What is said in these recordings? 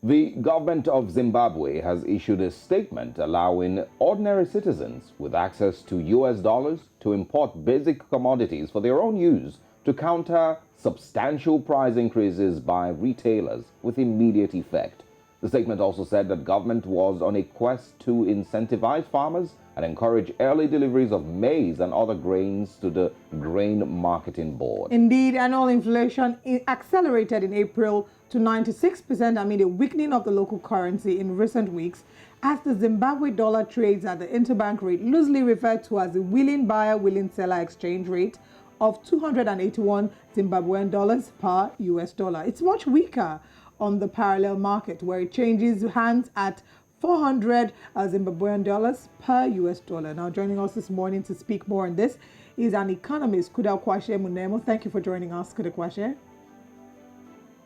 The government of Zimbabwe has issued a statement allowing ordinary citizens with access to US dollars to import basic commodities for their own use to counter substantial price increases by retailers with immediate effect. The statement also said that government was on a quest to incentivize farmers and encourage early deliveries of maize and other grains to the Grain Marketing Board. Indeed, annual inflation accelerated in April to 96% amid a weakening of the local currency in recent weeks, as the Zimbabwe dollar trades at the interbank rate loosely referred to as the willing buyer, willing seller exchange rate of 281 Zimbabwean dollars per US dollar. It's much weaker on the parallel market, where it changes hands at 400 Zimbabwean dollars per US dollar. Now, joining us this morning to speak more on this is an economist, Kuda Kwashe Munemo. Thank you for joining us, Kuda Kwashe.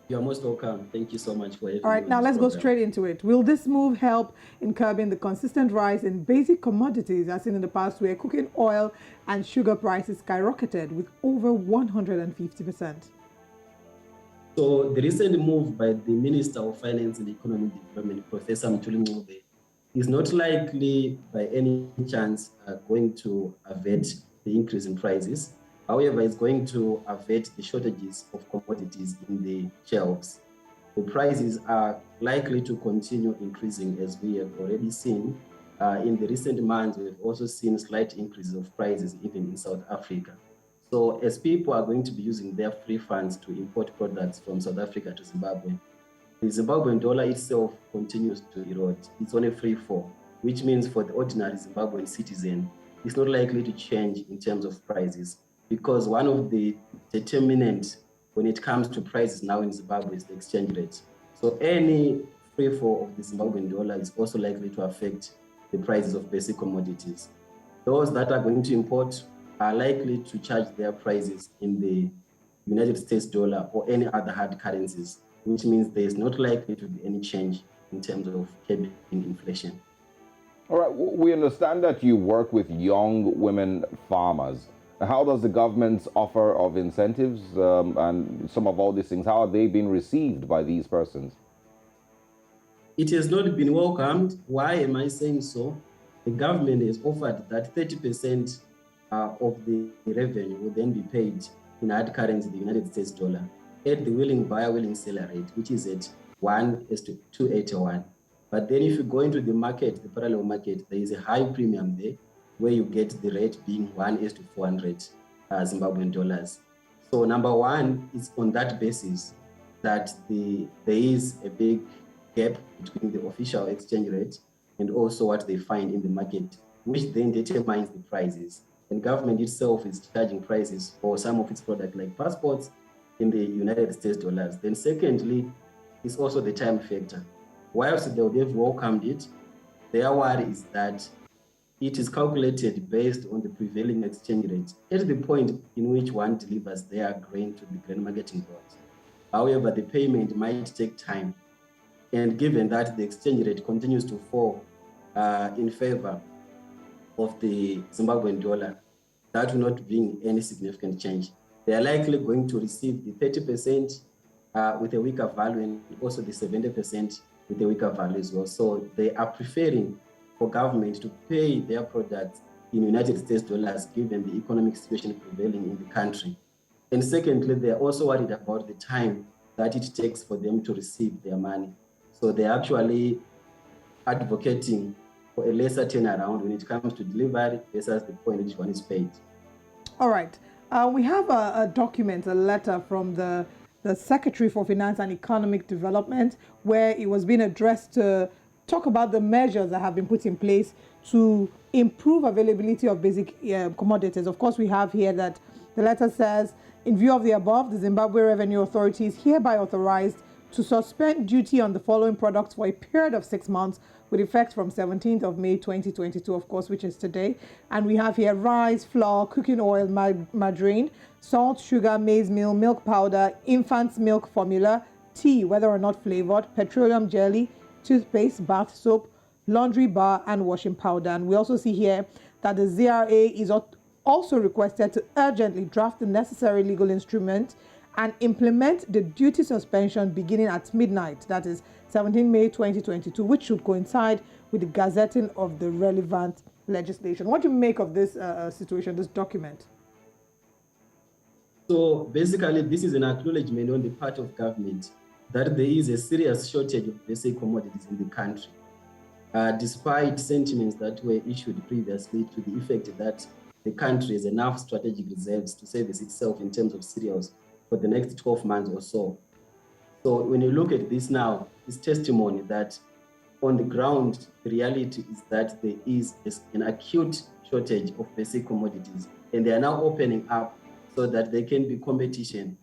You're most welcome. Thank you so much for having me. All right, now let's go straight into it. Will this move help in curbing the consistent rise in basic commodities, as seen in the past, where cooking oil and sugar prices skyrocketed with over 150%? So the recent move by the Minister of Finance and Economic Development, Professor Mthuli, is not likely by any chance going to avert the increase in prices. However, it's going to avert the shortages of commodities in the shelves. The prices are likely to continue increasing, as we have already seen. In the recent months, we've also seen slight increases of prices even in South Africa. So as people are going to be using their free funds to import products from South Africa to Zimbabwe, the Zimbabwean dollar itself continues to erode. It's on a free fall, which means for the ordinary Zimbabwean citizen, it's not likely to change in terms of prices, because one of the determinants when it comes to prices now in Zimbabwe is the exchange rate. So any free fall of the Zimbabwean dollar is also likely to affect the prices of basic commodities. Those that are going to import are likely to charge their prices in the United States dollar or any other hard currencies, which means there is not likely to be any change in terms of curbing inflation. All right, we understand that you work with young women farmers. How does the government's offer of incentives and some of all these things, how are they being received by these persons? It has not been welcomed. Why am I saying so? The government has offered that 30% of the revenue will then be paid in hard currency, the United States dollar, at the willing buyer, willing seller rate, which is at 1:281. But then if you go into the market, the parallel market, there is a high premium there, where you get the rate being 1:400 Zimbabwean dollars. So number one is on that basis that there is a big gap between the official exchange rate and also what they find in the market, which then determines the prices. And government itself is charging prices for some of its products like passports in the United States dollars. Then secondly, it's also the time factor. Whilst they would have welcomed it, their worry is that it is calculated based on the prevailing exchange rate at the point in which one delivers their grain to the Grain Marketing Board. However, the payment might take time. And given that the exchange rate continues to fall in favor of the Zimbabwean dollar, that will not bring any significant change. They are likely going to receive the 30% with a weaker value and also the 70% with a weaker value as well. So they are preferring for government to pay their products in United States dollars, given the economic situation prevailing in the country. And secondly, they are also worried about the time that it takes for them to receive their money. So they're actually advocating for a lesser turnaround when it comes to delivery versus the point at which one is paid. All right. We have a document, a letter from the Secretary for Finance and Economic Development, where it was being addressed to talk about the measures that have been put in place to improve availability of basic commodities. Of course, we have here that the letter says, in view of the above, the Zimbabwe Revenue Authority is hereby authorized to suspend duty on the following products for a period of 6 months with effect from 17th of May 2022, of course, which is today. And we have here rice, flour, cooking oil, margarine, salt, sugar, maize meal, milk powder, infant's milk formula, tea, whether or not flavored, petroleum jelly, toothpaste, bath soap, laundry bar, and washing powder. And we also see here that the ZRA is also requested to urgently draft the necessary legal instrument and implement the duty suspension beginning at midnight, that is 17 May 2022, which should coincide with the gazetting of the relevant legislation. What do you make of this situation, this document? So basically, this is an acknowledgement on the part of government that there is a serious shortage of basic commodities in the country. Despite sentiments that were issued previously to the effect that the country has enough strategic reserves to service itself in terms of cereals for the next 12 months or so. So when you look at this now, it's testimony that on the ground, the reality is that there is an acute shortage of basic commodities, and they are now opening up so that there can be competition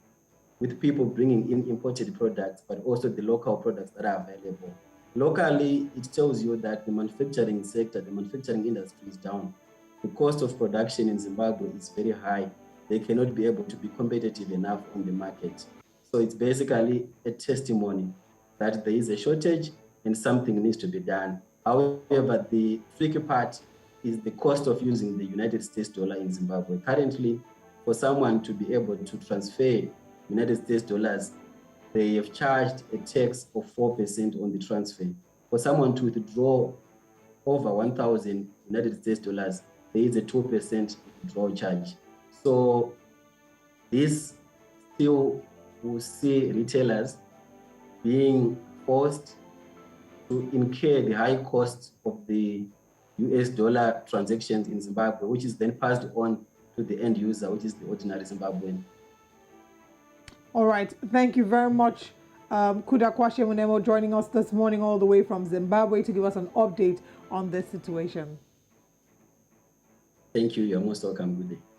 with people bringing in imported products, but also the local products that are available. Locally, it tells you that the manufacturing sector, the manufacturing industry is down. The cost of production in Zimbabwe is very high. They cannot be able to be competitive enough on the market. So it's basically a testimony that there is a shortage and something needs to be done. However, the tricky part is the cost of using the United States dollar in Zimbabwe. Currently, for someone to be able to transfer United States dollars, they have charged a tax of 4% on the transfer. For someone to withdraw over 1,000 United States dollars, there is a 2% withdrawal charge. So this still will see retailers being forced to incur the high cost of the US dollar transactions in Zimbabwe, which is then passed on to the end user, which is the ordinary Zimbabwean. All right. Thank you very much, Kuda Kwashe Munemo, joining us this morning all the way from Zimbabwe to give us an update on this situation. Thank you. You're most welcome. Good day.